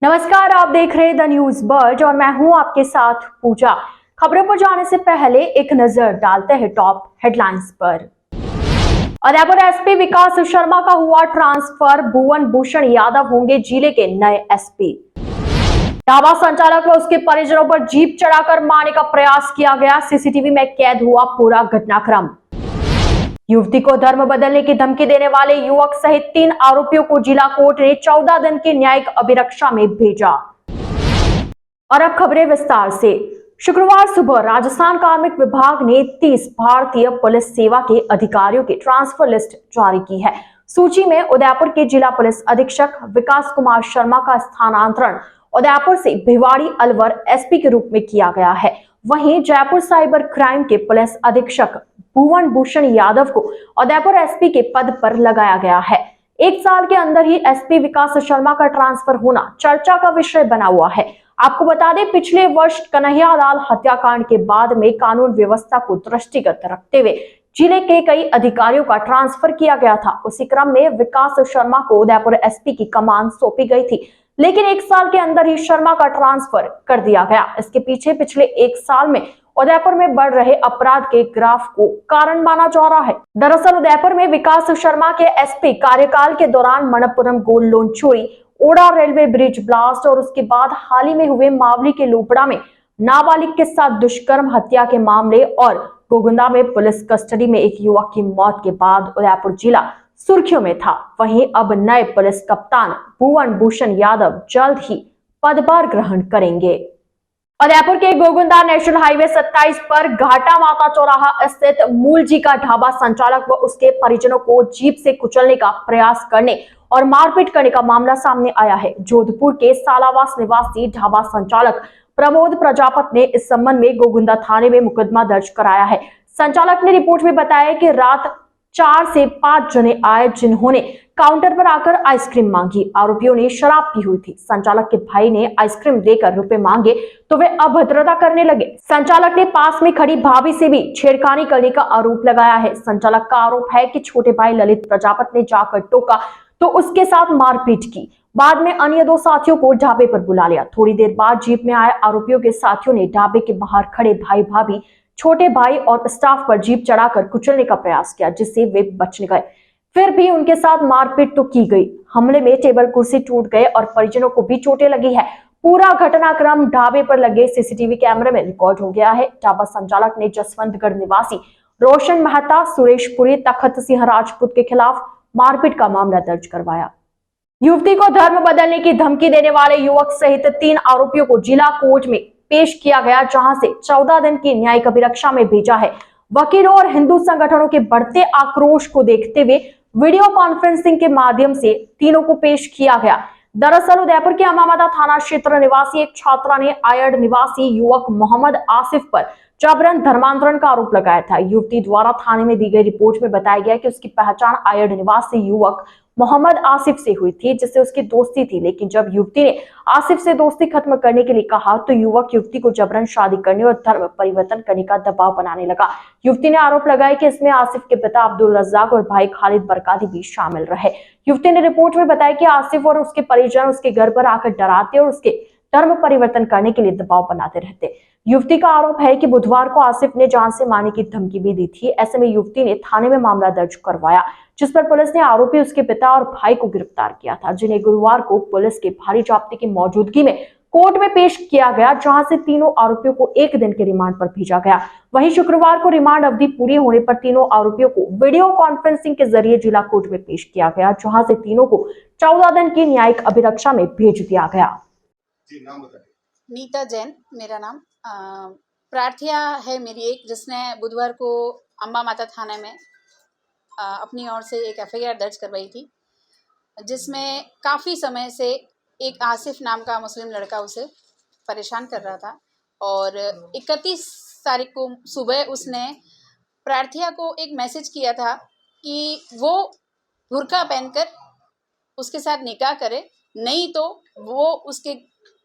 नमस्कार, आप देख रहे हैं द न्यूज बर्ड और मैं हूं आपके साथ पूजा। खबरों पर जाने से पहले एक नजर डालते हैं टॉप हेडलाइंस पर। उदयपुर एसपी विकास शर्मा का हुआ ट्रांसफर, भुवन भूषण यादव होंगे जिले के नए एसपी। ढाबा संचालक व उसके परिजनों पर जीप चढ़ाकर मारने का प्रयास किया गया, सीसीटीवी में कैद हुआ पूरा घटनाक्रम। युवती को धर्म बदलने की धमकी देने वाले युवक सहित 3 आरोपियों को जिला कोर्ट ने 14 दिन की न्यायिक अभिरक्षा में भेजा। और अब खबरें विस्तार से। शुक्रवार सुबह राजस्थान कार्मिक विभाग ने 30 भारतीय पुलिस सेवा के अधिकारियों की ट्रांसफर लिस्ट जारी की है। सूची में उदयपुर के जिला पुलिस अधीक्षक विकास कुमार शर्मा का स्थानांतरण उदयपुर से भिवाड़ी अलवर एसपी के रूप में किया गया है। वहीं जयपुर साइबर क्राइम के पुलिस अधीक्षक भुवन भूषण यादव को उदयपुर एसपी के पद पर लगाया गया है। एक साल के अंदर ही एसपी विकास शर्मा का ट्रांसफर होना चर्चा का विषय बना हुआ है। आपको बता दें, पिछले वर्ष कन्हैयालाल हत्याकांड के बाद में कानून व्यवस्था को दृष्टिगत रखते हुए जिले के कई अधिकारियों का ट्रांसफर किया गया था। उसी क्रम में विकास शर्मा को उदयपुर एसपी की कमान सौंपी गई थी, लेकिन एक साल के अंदर ही शर्मा का ट्रांसफर कर दिया गया। इसके पीछे पिछले एक साल में उदयपुर में बढ़ रहे अपराध के ग्राफ को कारण माना जा रहा है। दरअसल उदयपुर में विकास शर्मा के एसपी कार्यकाल के दौरान मणप्पुरम गोल्ड लोन चोरी, ओड़ा रेलवे ब्रिज ब्लास्ट और उसके बाद हाल ही में हुए मावली के लोपड़ा में नाबालिग के साथ दुष्कर्म हत्या के मामले और गोगुंदा में पुलिस कस्टडी में एक युवक की मौत के बाद उदयपुर जिला सुर्खियों में था। वहीं अब नए पुलिस कप्तान भुवन भूषण यादव जल्द ही पदभार ग्रहण करेंगे। उदयपुर के गोगुंदा नेशनल हाईवे 27 पर घाटा माता चौराहा स्थित मूल जी का ढाबा संचालक व उसके परिजनों को जीप से कुचलने का प्रयास करने और मारपीट करने का मामला सामने आया है। जोधपुर के सालावास निवासी ढाबा संचालक प्रमोद प्रजापत ने इस संबंध में गोगुंदा थाने में मुकदमा दर्ज कराया है। संचालक ने रिपोर्ट में बताया कि रात 4 से 5 जने आए जिन्होंने काउंटर पर आकर आइसक्रीम मांगी। आरोपियों ने शराब पी हुई थी। संचालक के भाई ने आइसक्रीम देकर रुपए मांगे तो वे अभद्रता करने लगे। संचालक ने पास में खड़ी भाभी से भी छेड़खानी करने का आरोप लगाया है। संचालक का आरोप है कि छोटे भाई ललित प्रजापत ने जाकर टोका तो उसके साथ मारपीट की। बाद में अन्य 2 साथियों को ढाबे पर बुला लिया। थोड़ी देर बाद जीप में आए आरोपियों के साथियों ने ढाबे के बाहर खड़े भाई भाभी, छोटे भाई और स्टाफ पर जीप चढ़ाकर कुचलने का प्रयास किया, जिससे वे बच गए। फिर भी उनके साथ मारपीट तो की गई। हमले में टेबल कुर्सी टूट गए और परिजनों को भी चोटें लगी है। पूरा घटनाक्रम ढाबे पर लगे सीसीटीवी कैमरे में रिकॉर्ड हो गया है। ढाबा संचालक ने जसवंतगढ़ निवासी रोशन मेहता, सुरेशपुरी, तखत सिंह राजपूत के खिलाफ मारपीट का मामला दर्ज करवाया। युवती को धर्म बदलने की धमकी देने वाले युवक सहित 3 आरोपियों को जिला कोर्ट में पेश किया गया, जहां से 14 दिन की न्यायिक अभिरक्षा में भेजा है। वकीलों और हिंदू संगठनों के बढ़ते आक्रोश को देखते हुए वीडियो कॉन्फ्रेंसिंग के माध्यम से तीनों को पेश किया गया। दरअसल उदयपुर के अमामदा थाना क्षेत्र निवासी एक छात्रा ने आयड निवासी युवक मोहम्मद आसिफ पर जबरन धर्मांतरण का आरोप लगाया था। युवती द्वारा थाने में दी गई रिपोर्ट में बताया गया कि उसकी पहचान आयड निवासी युवक मोहम्मद आसिफ से हुई थी, जिससे उसकी दोस्ती थी। लेकिन जब युवती ने आसिफ से दोस्ती खत्म करने के लिए कहा तो युवक युवती को जबरन शादी करने और धर्म परिवर्तन करने का दबाव बनाने लगा। युवती ने आरोप लगाया कि इसमें आसिफ के पिता अब्दुल रज्जाक और भाई खालिद बरकाती भी शामिल रहे। युवती ने रिपोर्ट में बताया कि आसिफ और उसके परिजन उसके घर पर आकर डराते और उसके धर्म परिवर्तन करने के लिए दबाव बनाते रहते। युवती का आरोप है कि बुधवार को आसिफ ने जान से मारने की धमकी भी दी थी। ऐसे में युवती ने थाने में मामला दर्ज करवाया, जिस पर पुलिस ने आरोपी उसके पिता और भाई को गिरफ्तार किया था, जिन्हें गुरुवार को पुलिस के भारी जाब्ते की मौजूदगी में कोर्ट में पेश किया गया, जहां से तीनों आरोपियों को 1 दिन के रिमांड पर भेजा गया। वहीं शुक्रवार को रिमांड अवधि पूरी होने पर तीनों आरोपियों को वीडियो कॉन्फ्रेंसिंग के जरिए जिला कोर्ट में पेश किया गया, जहां से तीनों को 14 दिन की न्यायिक अभिरक्षा में भेज दिया गया। जी, नाम बताइए। नीता जैन मेरा नाम। प्रार्थिया है मेरी एक, जिसने बुधवार को अम्बा माता थाने में अपनी ओर से एक एफआईआर दर्ज करवाई थी, जिसमें काफ़ी समय से एक आसिफ नाम का मुस्लिम लड़का उसे परेशान कर रहा था। और 31 तारीख को सुबह उसने प्रार्थिया को एक मैसेज किया था कि वो बुर्का पहनकर उसके साथ निकाह करे, नहीं तो वो उसके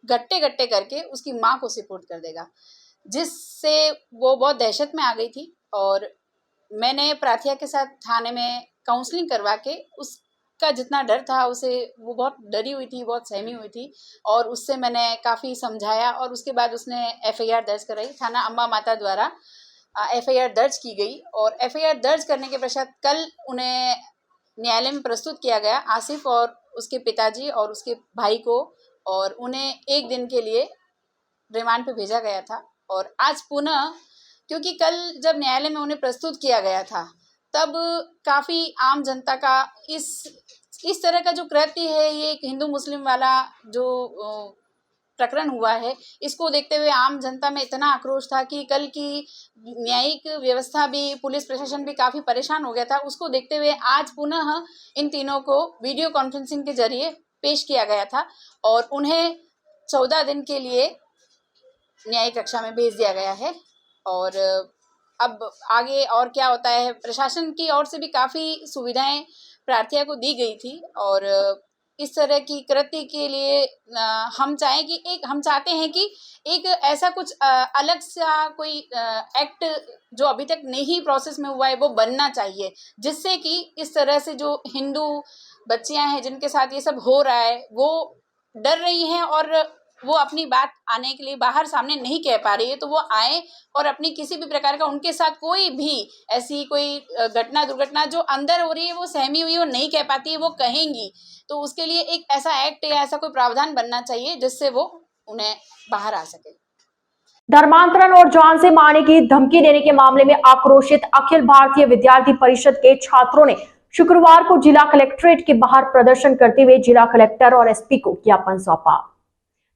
गट्टे गट्टे करके उसकी माँ को सुपुर्द कर देगा, जिससे वो बहुत दहशत में आ गई थी। और मैंने प्रार्थिया के साथ थाने में काउंसलिंग करवा के का जितना डर था उसे, वो बहुत डरी हुई थी, बहुत सहमी हुई थी और उससे मैंने काफ़ी समझाया और उसके बाद उसने एफआईआर दर्ज कराई। थाना अम्बा माता द्वारा एफआईआर दर्ज की गई और एफआईआर दर्ज करने के पश्चात कल उन्हें न्यायालय में प्रस्तुत किया गया, आसिफ और उसके पिताजी और उसके भाई को, और उन्हें 1 दिन के लिए रिमांड पे भेजा गया था। और आज पुनः, क्योंकि कल जब न्यायालय में उन्हें प्रस्तुत किया गया था तब काफ़ी आम जनता का इस तरह का जो कृत्य है, ये एक हिंदू मुस्लिम वाला जो प्रकरण हुआ है, इसको देखते हुए आम जनता में इतना आक्रोश था कि कल की न्यायिक व्यवस्था भी, पुलिस प्रशासन भी काफ़ी परेशान हो गया था। उसको देखते हुए आज पुनः इन तीनों को वीडियो कॉन्फ्रेंसिंग के जरिए पेश किया गया था और उन्हें 14 दिन के लिए न्यायिक कक्षा में भेज दिया गया है। और अब आगे और क्या होता है, प्रशासन की ओर से भी काफ़ी सुविधाएं प्रार्थिया को दी गई थी और इस तरह की कृत्य के लिए हम चाहते हैं कि एक ऐसा कुछ अलग सा कोई एक्ट जो अभी तक नहीं प्रोसेस में हुआ है वो बनना चाहिए, जिससे कि इस तरह से जो हिंदू बच्चियां हैं जिनके साथ ये सब हो रहा है वो डर रही हैं और वो अपनी बात आने के लिए बाहर सामने नहीं कह पा रही है, तो वो आए और अपनी किसी भी प्रकार का उनके साथ कोई भी ऐसी कोई दुर्घटना जो अंदर हो रही है, वो सहमी हुई वो नहीं कह पाती है, वो कहेंगी। तो उसके लिए एक ऐसा एक्ट या ऐसा कोई प्रावधान बनना चाहिए जिससे वो उन्हें बाहर आ सके। धर्मांतरण और जान से मारने की धमकी देने के मामले में आक्रोशित अखिल भारतीय विद्यार्थी परिषद के छात्रों ने शुक्रवार को जिला कलेक्ट्रेट के बाहर प्रदर्शन करते हुए जिला कलेक्टर और एसपी को ज्ञापन सौंपा।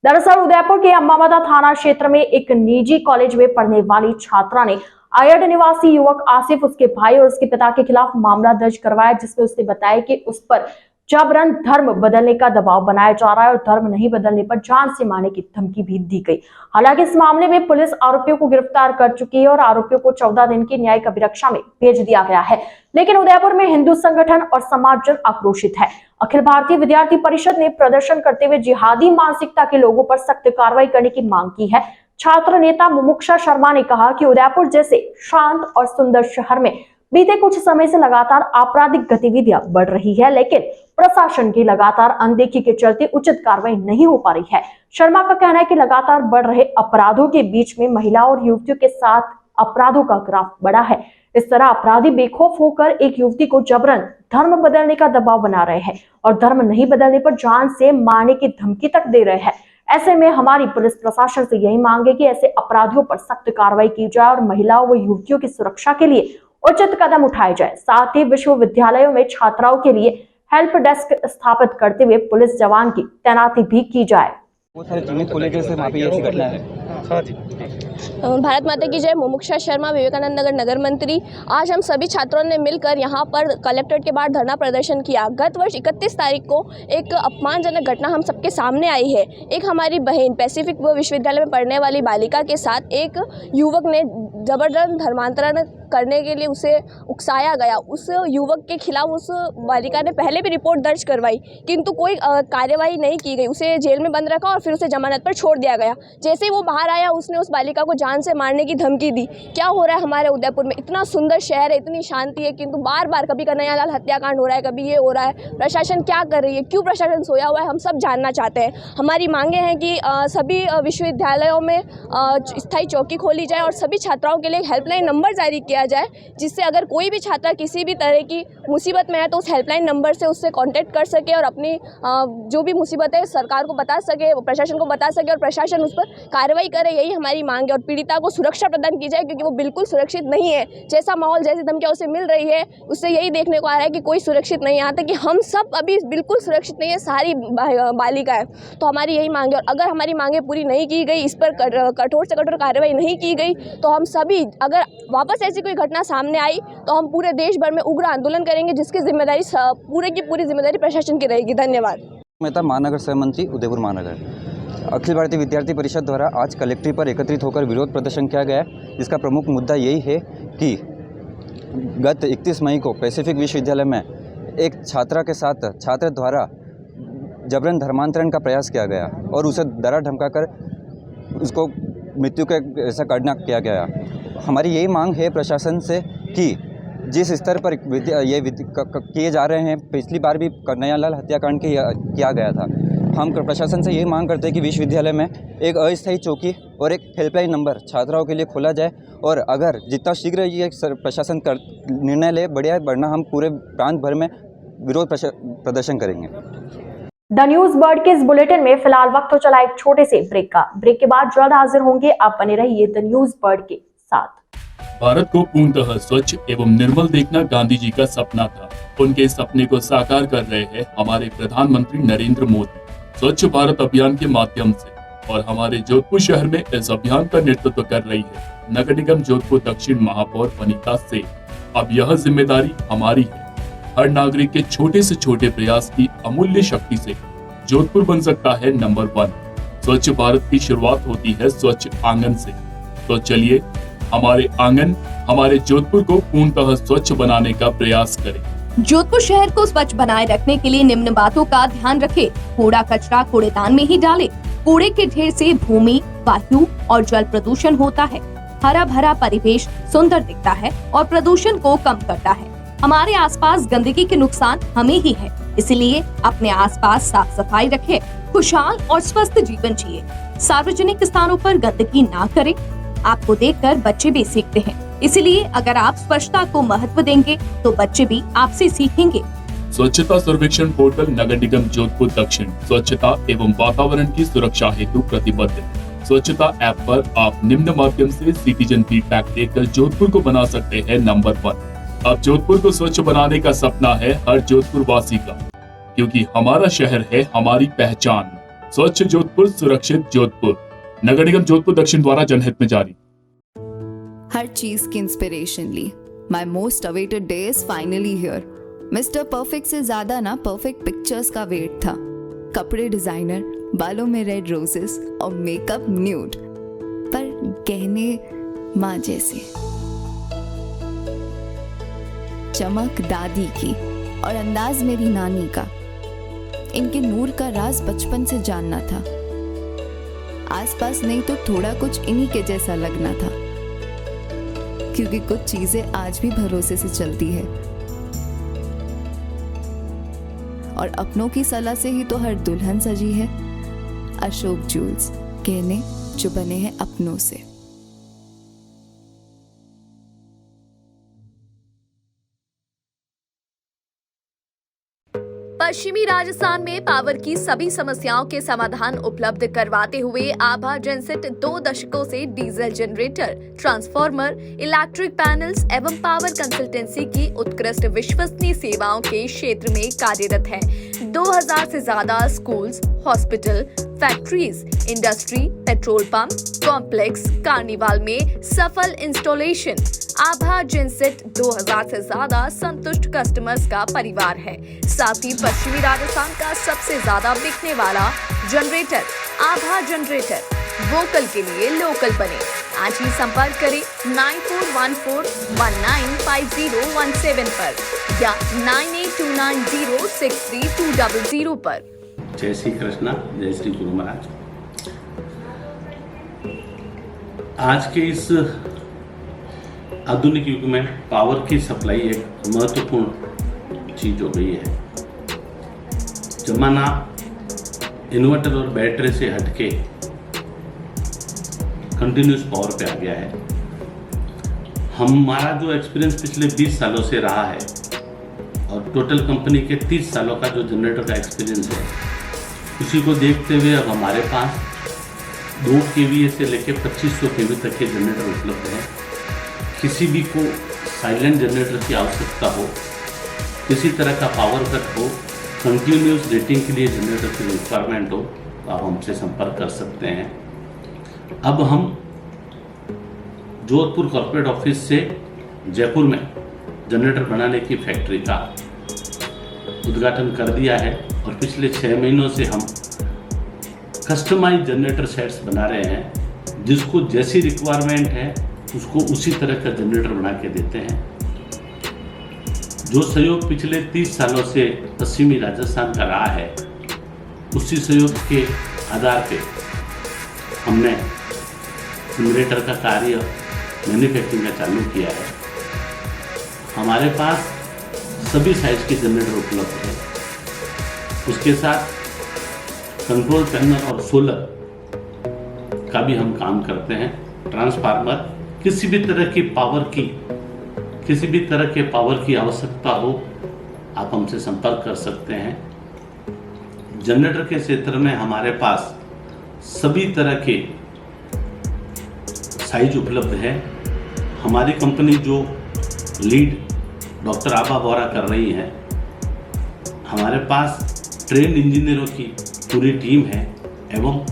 दरअसल उदयपुर के अम्बा माता थाना क्षेत्र में एक निजी कॉलेज में पढ़ने वाली छात्रा ने आयड निवासी युवक आसिफ, उसके भाई और उसके पिता के खिलाफ मामला दर्ज करवाया, जिसमें उसने बताया कि उस पर जबरन धर्म बदलने का दबाव बनाया जा रहा है और धर्म नहीं बदलने पर जान से मारने की धमकी भी दी गई। हालांकि इस मामले में पुलिस आरोपियों को गिरफ्तार कर चुकी है और आरोपियों को 14 दिन की न्यायिक अभिरक्षा में भेज दिया गया है, लेकिन उदयपुर में हिंदू संगठन और समाजजन आक्रोशित है। अखिल भारतीय विद्यार्थी परिषद ने प्रदर्शन करते हुए जिहादी मानसिकता के लोगों पर सख्त कार्रवाई करने की मांग की है। छात्र नेता मुमुक्षा शर्मा ने कहा कि उदयपुर जैसे शांत और सुंदर शहर में बीते कुछ समय से लगातार आपराधिक गतिविधियां बढ़ रही है, लेकिन प्रशासन की लगातार अनदेखी के चलते उचित कार्रवाई नहीं हो पा रही है। शर्मा का कहना है कि लगातार बढ़ रहे अपराधों के बीच में महिलाओं और युवतियों के साथ अपराधों का ग्राफ बढ़ा है। इस तरह अपराधी बेखौफ होकर एक युवती को जबरन धर्म बदलने का दबाव बना रहे हैं और धर्म नहीं बदलने पर जान से मारने की धमकी तक दे रहे हैं। ऐसे में हमारी पुलिस प्रशासन से यही मांग है कि ऐसे अपराधियों पर सख्त कार्रवाई की जाए और महिलाओं व युवतियों की सुरक्षा के लिए उचित कदम उठाए जाए। साथ ही विश्वविद्यालयों में छात्राओं के लिए हेल्प डेस्क स्थापित करते हुए पुलिस जवान की तैनाती भी की जाए। बहुत सारे चिन्हित कॉलेजों से वहाँ पे ऐसी घटना है। भारत माता की जय। मुमुक्षा शर्मा, विवेकानंद नगर नगर मंत्री। आज हम सभी छात्रों ने मिलकर यहाँ पर कलेक्ट्रेट के बाहर धरना प्रदर्शन किया। गत वर्ष 31 तारीख को एक अपमानजनक घटना हम सबके सामने आई है। एक हमारी बहन पैसिफिक विश्वविद्यालय में पढ़ने वाली बालिका के साथ एक युवक ने जबरदस्त धर्मांतरण करने के लिए उसे उकसाया गया। उस युवक के खिलाफ उस बालिका ने पहले भी रिपोर्ट दर्ज करवाई, किंतु कोई कार्यवाही नहीं की गई। उसे जेल में बंद रखा और फिर उसे जमानत पर छोड़ दिया गया। जैसे ही वो बाहर आया, उसने उस बालिका को जान से मारने की धमकी दी। क्या हो रहा है हमारे उदयपुर में? इतना सुंदर शहर है, इतनी शांति है, किंतु बार बार कभी कन्हैयालाल हत्याकांड हो रहा है, कभी ये हो रहा है। प्रशासन क्या कर रही है? क्यों प्रशासन सोया हुआ है? हम सब जानना चाहते हैं। हमारी मांगे हैं कि सभी विश्वविद्यालयों में स्थायी चौकी खोली जाए और सभी छात्राओं के लिए हेल्पलाइन नंबर जारी किया जाए, जिससे अगर कोई भी छात्रा किसी भी तरह की मुसीबत में है तो उस हेल्पलाइन नंबर से उससे कांटेक्ट कर सके और अपनी जो भी मुसीबत है सरकार को बता सके, प्रशासन को बता सके और प्रशासन उस पर कार्रवाई करे। यही हमारी मांग है और पीड़िता को सुरक्षा प्रदान की जाए, क्योंकि वो बिल्कुल सुरक्षित नहीं है। जैसा माहौल, जैसी धमकियाँ उसे मिल रही है, उससे यही देखने को आ रहा है कि कोई सुरक्षित नहीं है। यहाँ तक कि हम सब अभी बिल्कुल सुरक्षित नहीं है, सारी बालिकाएं। तो हमारी यही मांग है और अगर हमारी मांगें पूरी नहीं की गई, इस पर कठोर से कठोर कार्रवाई नहीं की गई, तो हम सभी, अगर वापस ऐसी कोई घटना सामने आई तो हम पूरे देश भर में उग्र आंदोलन करेंगे, जिसकी जिम्मेदारी पूरे की पूरी जिम्मेदारी प्रशासन की रहेगी। धन्यवाद। मेहता, महानगर सहमंत्री, उदयपुर महानगर। अखिल भारतीय विद्यार्थी परिषद द्वारा आज कलेक्ट्रेट पर एकत्रित होकर विरोध प्रदर्शन किया गया है, जिसका प्रमुख मुद्दा यही है कि गत 31 मई को पैसिफिक विश्वविद्यालय में एक छात्रा के साथ छात्र द्वारा जबरन धर्मांतरण का प्रयास किया गया और उसे डरा धमकाकर उसको मृत्यु का ऐसा करना किया गया। हमारी यही मांग है प्रशासन से कि जिस स्तर पर किए जा रहे हैं, पिछली बार भी कन्हैयालाल हत्याकांड किया गया था। हम प्रशासन से ये मांग करते हैं कि विश्वविद्यालय में एक अस्थायी चौकी और एक हेल्पलाइन नंबर छात्राओं के लिए खोला जाए, और अगर जितना शीघ्र ये प्रशासन निर्णय ले बढ़िया, वरना हम पूरे प्रांत भर में विरोध प्रदर्शन करेंगे। द न्यूज बर्ड के इस बुलेटिन में फिलहाल वक्त तो चला एक छोटे से ब्रेक का। ब्रेक के बाद जल्द हाजिर होंगे। आप बने रहिए द न्यूज बर्ड के साथ। भारत को पूर्णतः स्वच्छ एवं निर्मल देखना गांधी जी का सपना था। उनके इस सपने को साकार कर रहे हैं हमारे प्रधानमंत्री नरेंद्र मोदी स्वच्छ भारत अभियान के माध्यम से, और हमारे जोधपुर शहर में इस अभियान का नेतृत्व कर रही है नगर निगम जोधपुर दक्षिण महापौर वनिता सेठ। अब यह जिम्मेदारी हमारी है। हर नागरिक के छोटे से छोटे प्रयास की अमूल्य शक्ति से जोधपुर बन सकता है नंबर 1। स्वच्छ भारत की शुरुआत होती है स्वच्छ आंगन से। तो चलिए हमारे आंगन, हमारे जोधपुर को पूर्णतः स्वच्छ बनाने का प्रयास करें। जोधपुर शहर को स्वच्छ बनाए रखने के लिए निम्न बातों का ध्यान रखें। कूड़ा कचरा कूड़ेदान में ही डालें। कूड़े के ढेर से भूमि, वायु और जल प्रदूषण होता है। हरा भरा परिवेश सुंदर दिखता है और प्रदूषण को कम करता है। हमारे आसपास गंदगी के नुकसान हमें ही है, इसलिए अपने आसपास साफ सफाई रखें, खुशहाल और स्वस्थ जीवन जिए। सार्वजनिक स्थानों पर गंदगी ना करें। आपको देखकर बच्चे भी सीखते हैं, इसलिए अगर आप स्वच्छता को महत्व देंगे तो बच्चे भी आपसे सीखेंगे। स्वच्छता सर्वेक्षण पोर्टल नगर निगम जोधपुर दक्षिण स्वच्छता एवं वातावरण की सुरक्षा हेतु प्रतिबद्ध है। स्वच्छता ऐप पर आप निम्न माध्यम से सिटीजन फीडबैक देकर जोधपुर को बना सकते हैं नंबर 1। अब जोधपुर को स्वच्छ बनाने का सपना है हर जोधपुर वासी का, क्योंकि हमारा शहर है हमारी पहचान। स्वच्छ जोधपुर, सुरक्षित जोधपुर। नगर निगम जोधपुर दक्षिण द्वारा जनहित में जारी। हर चीज की इंस्पिरेशन ली। My most awaited day is finally here. Mister perfect से ज्यादा ना परफेक्ट पिक्चर्स का वेट था। कपड़े डिजाइनर, बालों में रेड रोजेस और मेकअप न्यूड, पर गहने माँ जैसे। चमक दादी की और अंदाज मेरी नानी का। इनके नूर का राज बचपन से जानना था। आसपास नहीं तो थोड़ा कुछ इन्हीं के जैसा लगना था, क्योंकि कुछ चीजें आज भी भरोसे से चलती है, और अपनों की सलाह से ही तो हर दुल्हन सजी है। अशोक ज्वेल्स, गहने जो बने हैं अपनों से। पश्चिमी राजस्थान में पावर की सभी समस्याओं के समाधान उपलब्ध करवाते हुए आभा जनसेट 2 दशकों से diesel generator, transformer, electric panels एवं पावर कंसल्टेंसी की उत्कृष्ट विश्वसनीय सेवाओं के क्षेत्र में कार्यरत है। 2000 से ज्यादा schools, hospital, factories, industry, petrol pump, complex, carnival में सफल इंस्टॉलेशन। आभा जनसेट 2000 से ज्यादा संतुष्ट कस्टमर्स का परिवार है। साथ ही पश्चिमी राजस्थान का सबसे ज्यादा बिकने वाला जनरेटर आभा जनरेटर। वोकल के लिए लोकल बने। आज ही संपर्क करें 9414195017 पर या 9829063200 पर। जय श्री कृष्णा, जय श्री गुरु महाराज। आज के इस आधुनिक युग में पावर की सप्लाई एक महत्वपूर्ण चीज हो गई है। जमाना इन्वर्टर और बैटरी से हटके कंटिन्यूस पावर पे आ गया है। हमारा जो एक्सपीरियंस पिछले 20 सालों से रहा है और टोटल कंपनी के 30 सालों का जो जनरेटर का एक्सपीरियंस है, उसी को देखते हुए अब हमारे पास 2 kVA से लेकर 2500 kV तक के जनरेटर उपलब्ध हैं। किसी भी को साइलेंट जनरेटर की आवश्यकता हो, किसी तरह का पावर कट हो, कंटिन्यूस रेटिंग के लिए जनरेटर की रिक्वायरमेंट हो, तो आप हमसे संपर्क कर सकते हैं। अब हम जोधपुर कॉर्पोरेट ऑफिस से जयपुर में जनरेटर बनाने की फैक्ट्री का उद्घाटन कर दिया है और पिछले 6 महीनों से हम कस्टमाइज जनरेटर सेट्स बना रहे हैं। जिसको जैसी रिक्वायरमेंट है उसको उसी तरह का जनरेटर बना के देते हैं। जो सहयोग पिछले 30 सालों से पश्चिमी राजस्थान का रहा है, उसी सहयोग के आधार पे हमने जनरेटर का कार्य मैन्युफैक्चरिंग का चालू किया है। हमारे पास सभी साइज के जनरेटर उपलब्ध है। उसके साथ कंट्रोल पैनल और सोलर का भी हम काम करते हैं। ट्रांसफार्मर, किसी भी तरह के पावर की आवश्यकता हो, आप हमसे संपर्क कर सकते हैं। जनरेटर के क्षेत्र में हमारे पास सभी तरह के साइज उपलब्ध है। हमारी कंपनी जो लीड डॉक्टर आभा बोरा कर रही है, हमारे पास ट्रेन इंजीनियरों की पूरी टीम है एवं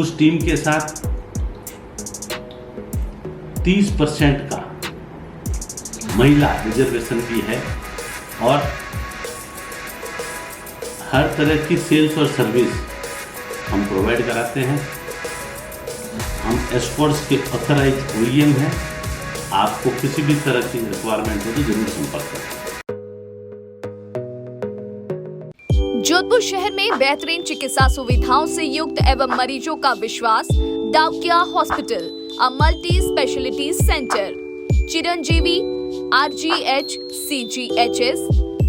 उस टीम के साथ 30% का महिला रिजर्वेशन भी है और हर तरह की सेल्स और सर्विस हम प्रोवाइड कराते हैं। हम एस्कॉर्ट्स के ऑथराइज OEM हैं। आपको किसी भी तरह की रिक्वायरमेंट हो तो जरूर संपर्क करें। जोधपुर शहर में बेहतरीन चिकित्सा सुविधाओं से युक्त एवं मरीजों का विश्वास Daukiya hospital, a multi speciality centre. Chiranjeevi, RGH, CGHS,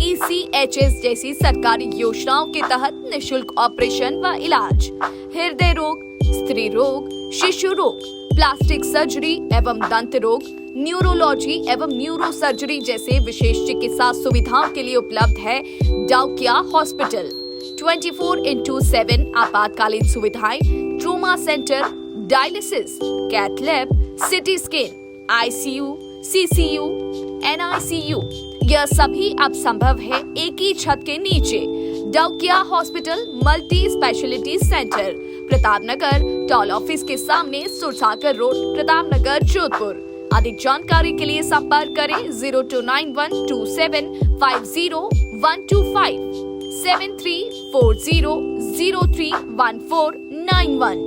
ECHS जैसी सरकारी योजनाओं के तहत निशुल्क ऑपरेशन व इलाज, हृदय रोग, स्त्री रोग, शिशु रोग, प्लास्टिक सर्जरी एवं दंत रोग, न्यूरोलॉजी एवं न्यूरो सर्जरी जैसे विशेष चिकित्सा सुविधाओं के लिए उपलब्ध है डाउकिया हॉस्पिटल। 24/7 आपातकालीन सुविधाएं, trauma centre, dialysis, cath lab, CT scan, ICU, CCU, NICU, यह सभी अब संभव है एक ही छत के नीचे। Daukiya hospital multi speciality centre, Pratapnagar toll office के सामने, सुरसागर रोड, प्रतापनगर, जोधपुर। अधिक जानकारी के लिए संपर्क करें 02912750 7340031491।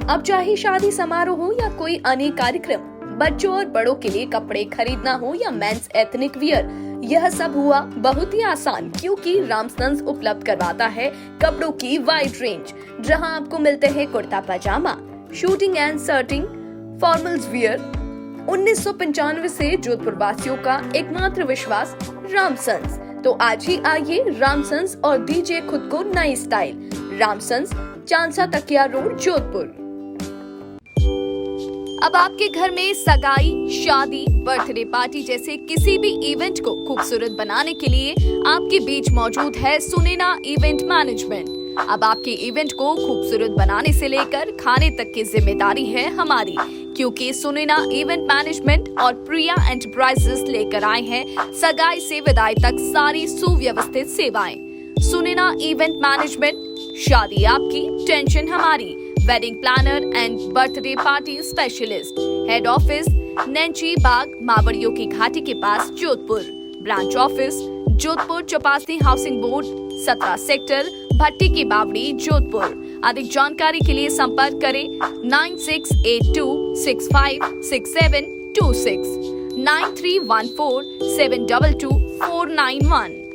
अब चाहे शादी समारोह हो या कोई अन्य कार्यक्रम, बच्चों और बड़ों के लिए कपड़े खरीदना हो या मेंस एथनिक वियर, यह सब हुआ बहुत ही आसान, क्योंकि रामसन्स उपलब्ध करवाता है कपड़ों की वाइड रेंज, जहां आपको मिलते हैं kurta pajama, suiting and shirting, formals wear. 1995 से जोधपुर वासियों का एकमात्र विश्वास रामसन्स। तो आज ही आइए रामसन्स और दीजिए खुद को नई स्टाइल। रामसन्स, चांसा तकिया रोड, जोधपुर। अब आपके घर में सगाई, शादी, बर्थडे पार्टी जैसे किसी भी इवेंट को खूबसूरत बनाने के लिए आपके बीच मौजूद है सुनैना इवेंट मैनेजमेंट। अब आपके इवेंट को खूबसूरत बनाने से लेकर खाने तक की जिम्मेदारी है हमारी, क्योंकि सुनैना इवेंट मैनेजमेंट और प्रिया एंटरप्राइजेस लेकर आए हैं सगाई से विदाई तक सारी सुव्यवस्थित सेवाएं। सुनैना इवेंट मैनेजमेंट, शादी आपकी, टेंशन हमारी। Wedding planner and birthday party specialist. Head office Nainchi Bagh, मावड़ियों की घाटी के पास, Jodhpur. Branch office Jodhpur Chopasni housing board, 17 sector, भट्टी की बावड़ी, जोधपुर। अधिक जानकारी के लिए संपर्क करें 9682656726 9314722491।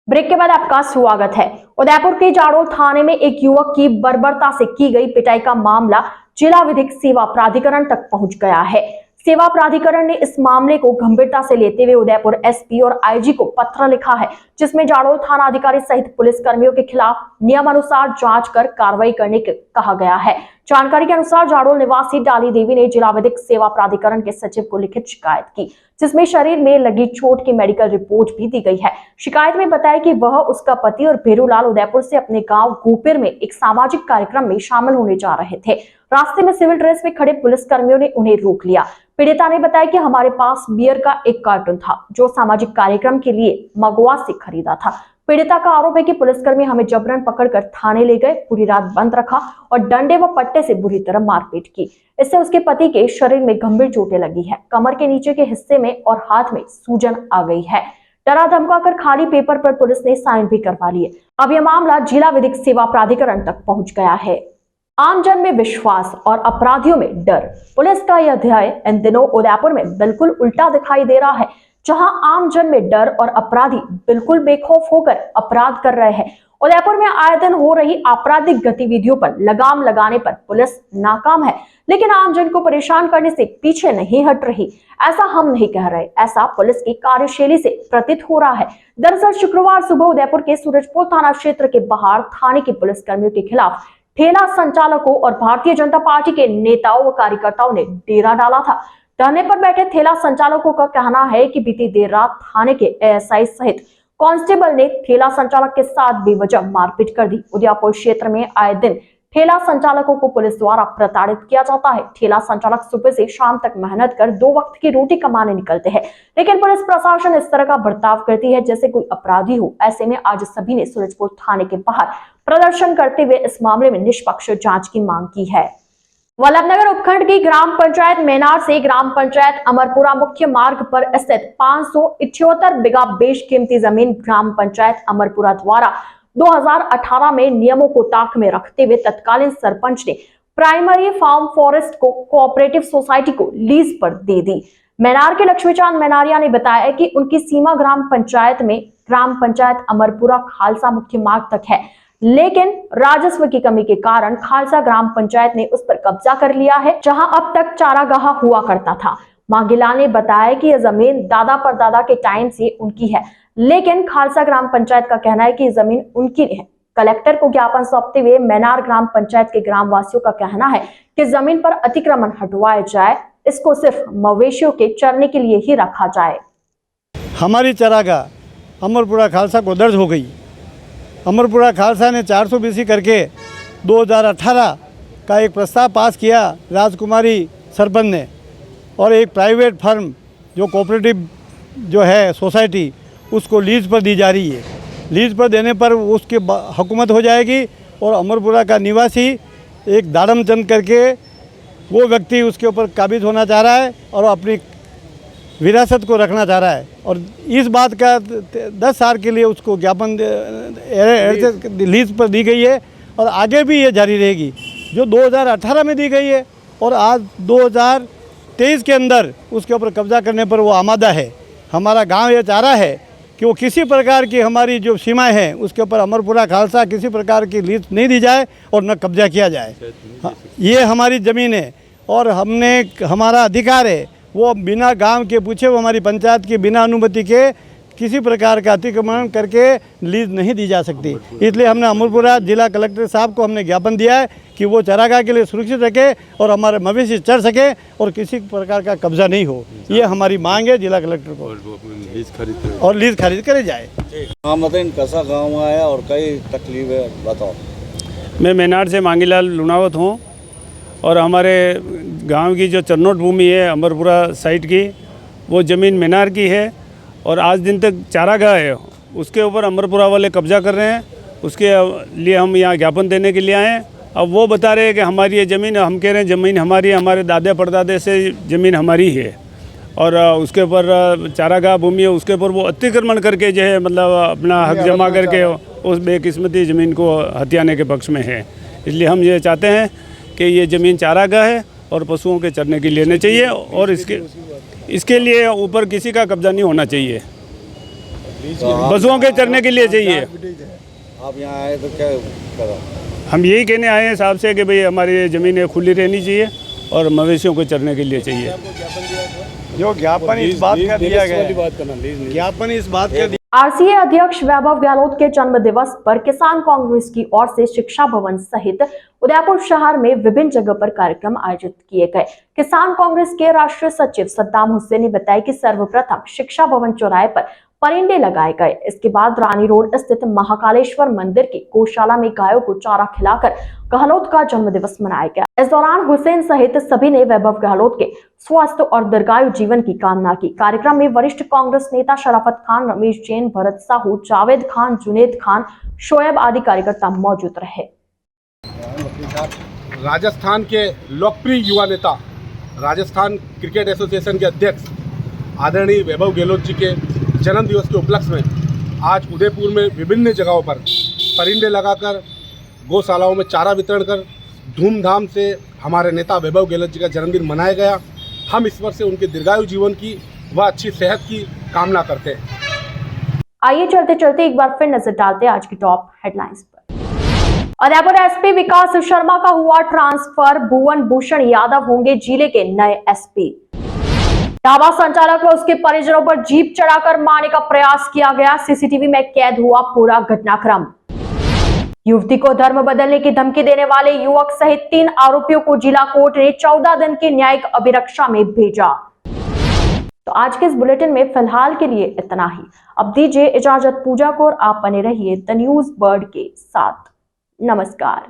ब्रेक के बाद आपका स्वागत है। उदयपुर के जाडोल थाने में एक युवक की बर्बरता से की गई पिटाई का मामला जिला विधिक सेवा प्राधिकरण तक पहुंच गया है। सेवा प्राधिकरण ने इस मामले को गंभीरता से लेते हुए उदयपुर SP और IG को पत्र लिखा है, जिसमें जाडोल थाना अधिकारी सहित पुलिस कर्मियों के खिलाफ नियमानुसार जांच कर कार्रवाई करने के कहा गया है। जानकारी के अनुसार जाडोल निवासी डाली देवी ने जिला विधिक सेवा प्राधिकरण के सचिव को लिखित शिकायत की, जिसमें शरीर में लगी चोट की मेडिकल रिपोर्ट भी दी गई है। शिकायत में बताया कि वह, उसका पति और भेरूलाल उदयपुर से अपने गांव गोपेर में एक सामाजिक कार्यक्रम में शामिल होने जा रहे थे। रास्ते में सिविल ड्रेस में खड़े पुलिस कर्मियों ने उन्हें रोक लिया। पीड़िता ने बताया कि हमारे पास बियर का एक कार्टून था, जो सामाजिक कार्यक्रम के लिए मगवा से खरीदा था। पीड़िता का आरोप है कि पुलिसकर्मी हमें जबरन पकड़कर थाने ले गए, पूरी रात बंद रखा और डंडे व पट्टे से बुरी तरह मारपीट की। इससे उसके पति के शरीर में गंभीर चोटें लगी है। कमर के नीचे के हिस्से में और हाथ में सूजन आ गई है। डरा धमकाकर खाली पेपर पर पुलिस ने साइन भी करवा लिए। अब यह मामला जिला विधिक सेवा प्राधिकरण तक पहुंच गया है। आमजन में विश्वास और अपराधियों में डर। पुलिस का यह अध्याय इन दिनों उदयपुर में बिल्कुल उल्टा दिखाई दे रहा है, जहां आमजन में डर और अपराधी बिल्कुल बेखौफ होकर अपराध कर रहे हैं। उदयपुर में आए दिन हो रही आपराधिक गतिविधियों पर लगाम लगाने पर पुलिस नाकाम है, लेकिन आमजन को परेशान करने से पीछे नहीं हट रही। ऐसा हम नहीं कह रहे, ऐसा पुलिस की कार्यशैली से प्रतीत हो रहा है। दरअसल शुक्रवार सुबह उदयपुर के सूरजपुर थाना क्षेत्र के बाहर थाने के पुलिस कर्मियों के खिलाफ ठेला संचालकों और भारतीय जनता पार्टी के नेताओं व कार्यकर्ताओं ने डेरा डाला था। धरने पर बैठे ठेला संचालकों का कहना है कि बीती देर रात थाने के एएसआई सहित कांस्टेबल ने ठेला संचालक के साथ बेवजह मारपीट कर दी। उदयपुर क्षेत्र में आए दिन ठेला संचालकों को पुलिस द्वारा प्रताड़ित किया जाता है। ठेला संचालक सुबह से शाम तक मेहनत कर 2 वक्त की रोटी कमाने निकलते हैं, लेकिन पुलिस प्रशासन इस तरह का बर्ताव करती है जैसे कोई अपराधी हो। ऐसे में आज सभी ने सूरजपुर थाने के बाहर प्रदर्शन करते हुए इस मामले में निष्पक्ष जांच की मांग की है। वल्लभनगर उपखंड की ग्राम पंचायत मेनार से ग्राम पंचायत अमरपुरा मुख्य मार्ग पर स्थित 578 बीघा बेशकीमती जमीन ग्राम पंचायत अमरपुरा द्वारा 2018 में नियमों को ताक में रखते हुए तत्कालीन सरपंच ने प्राइमरी फार्म फॉरेस्ट को कोऑपरेटिव सोसाइटी को लीज पर दे दी। मेनार के लक्ष्मीचांद मेनारिया ने बताया कि उनकी सीमा ग्राम पंचायत अमरपुरा खालसा मुख्य मार्ग तक है, लेकिन राजस्व की कमी के कारण खालसा ग्राम पंचायत ने उस पर कब्जा कर लिया है, जहां अब तक चारागाह हुआ करता था। मांगीलाल ने बताया कि यह जमीन दादा परदादा के टाइम से उनकी है, लेकिन खालसा ग्राम पंचायत का कहना है कि यह जमीन उनकी है। कलेक्टर को ज्ञापन सौंपते हुए मेनार ग्राम पंचायत के ग्राम वासियों का कहना है कि जमीन पर अतिक्रमण हटवाया जाए, इसको सिर्फ मवेशियों के चरने के लिए ही रखा जाए। हमारी चारागाह अमरपुरा खालसा को दर्ज हो गई। अमरपुरा खालसा ने 400 BC करके 2018 का एक प्रस्ताव पास किया राजकुमारी सरपंच ने, और एक प्राइवेट फर्म जो कोऑपरेटिव जो है सोसाइटी उसको लीज पर दी जा रही है। लीज पर देने पर उसकी हुकूमत हो जाएगी और अमरपुरा का निवासी एक दाड़मचंद करके वो व्यक्ति उसके ऊपर काबिज होना चाह रहा है और अपनी विरासत को रखना चाह रहा है, और इस बात का 10 साल के लिए उसको ज्ञापन लीज पर दी गई है और आगे भी ये जारी रहेगी, जो 2018 में दी गई है और आज 2023 के अंदर उसके ऊपर कब्जा करने पर वो आमादा है। हमारा गांव ये चाह रहा है कि वो किसी प्रकार की हमारी जो सीमाएं हैं उसके ऊपर अमरपुरा खालसा किसी प्रकार की लीज नहीं दी जाए और न कब्जा किया जाए। ये हमारी ज़मीन है और हमारा अधिकार है, वो बिना गांव के पूछे, वो हमारी पंचायत की बिना अनुमति के किसी प्रकार का अतिक्रमण करके लीज नहीं दी जा सकती। इसलिए हमने अमरपुरा जिला कलेक्टर साहब को हमने ज्ञापन दिया है कि वो चारागाह के लिए सुरक्षित रखे और हमारे मवेशी चर सके और किसी प्रकार का कब्जा नहीं हो। ये हमारी मांग है जिला कलेक्टर को, और लीज खरीद करे जाए। हाँ मतलब कैसा गाँव आया और कई तकलीफ है बताओ। मैं मेनार से मांगीलाल लुनावत हूँ और हमारे गांव की जो चरनोट भूमि है अमरपुरा साइड की, वो ज़मीन मेनार की है और आज दिन तक चारागाह है, उसके ऊपर अमरपुरा वाले कब्जा कर रहे हैं। उसके लिए हम यहाँ ज्ञापन देने के लिए आए हैं। अब वो बता रहे हैं कि हमारी ये ज़मीन, हम कह रहे हैं ज़मीन हमारी है, हमारे दादे परदादे से ज़मीन हमारी है और उसके ऊपर चारागाह भूमि है, उसके ऊपर वो अतिक्रमण करके जो है मतलब अपना हक जमा करके उस बेकिस्मती ज़मीन को हथियाने के पक्ष में है। इसलिए हम ये चाहते हैं कि ये ज़मीन चारागाह है और पशुओं के चरने के लिए लेने चाहिए और इसके लिए ऊपर किसी का कब्जा नहीं होना चाहिए, पशुओं के चरने के लिए चाहिए। आप यहाँ आए तो क्या करा? हम यही कहने आए हैं साहब से कि भाई हमारी ज़मीनें खुली रहनी चाहिए और मवेशियों को चरने के लिए चाहिए। जो ज्ञापन इस बात का दिया गया, ज्ञापन इस बात का आरसीए अध्यक्ष वैभव गहलोत के जन्म दिवस पर किसान कांग्रेस की ओर से शिक्षा भवन सहित उदयपुर शहर में विभिन्न जगह पर कार्यक्रम आयोजित किए गए। किसान कांग्रेस के राष्ट्रीय सचिव सद्दाम हुसैन ने बताया कि सर्वप्रथम शिक्षा भवन चौराहे पर परिंदे लगाए गए। इसके बाद रानी रोड स्थित महाकालेश्वर मंदिर की गौशाला में गायों को चारा खिलाकर गहलोत का जन्म दिवस मनाया गया। इस दौरान हुसैन सहित सभी ने वैभव गहलोत के स्वस्थ और दीर्घायु जीवन की कामना की। कार्यक्रम में वरिष्ठ कांग्रेस नेता शराफत खान, रमेश जैन, भरत साहू, जावेद खान, जुनेद खान, शोएब आदि कार्यकर्ता मौजूद रहे। राजस्थान के लोकप्रिय युवा नेता, राजस्थान क्रिकेट एसोसिएशन के अध्यक्ष आदरणीय वैभव गहलोत जी के जन्म दिवस के उपलक्ष्य में आज उदयपुर में विभिन्न जगहों पर परिंदे लगाकर गौशालाओं में चारा वितरण कर धूमधाम से हमारे नेता वैभव गहलोत जी का जन्मदिन मनाया गया। हम ईश्वर से उनके दीर्घायु जीवन की व अच्छी सेहत की कामना करते हैं। आइए चलते चलते एक बार फिर नजर डालते हैं आज की टॉप हेडलाइंस पर। उदयपुर एसपी विकास शर्मा का हुआ ट्रांसफर, भुवन भूषण यादव होंगे जिले के नए एसपी। ढाबा संचालक व उसके परिजनों पर जीप चढ़ाकर मारने का प्रयास किया गया, सीसीटीवी में कैद हुआ पूरा घटनाक्रम। युवती को धर्म बदलने की धमकी देने वाले युवक सहित 3 आरोपियों को जिला कोर्ट ने 14 दिन की न्यायिक अभिरक्षा में भेजा। तो आज के इस बुलेटिन में फिलहाल के लिए इतना ही। अब दीजिए इजाजत पूजा को और आप बने रहिए द न्यूज बर्ड के साथ। नमस्कार।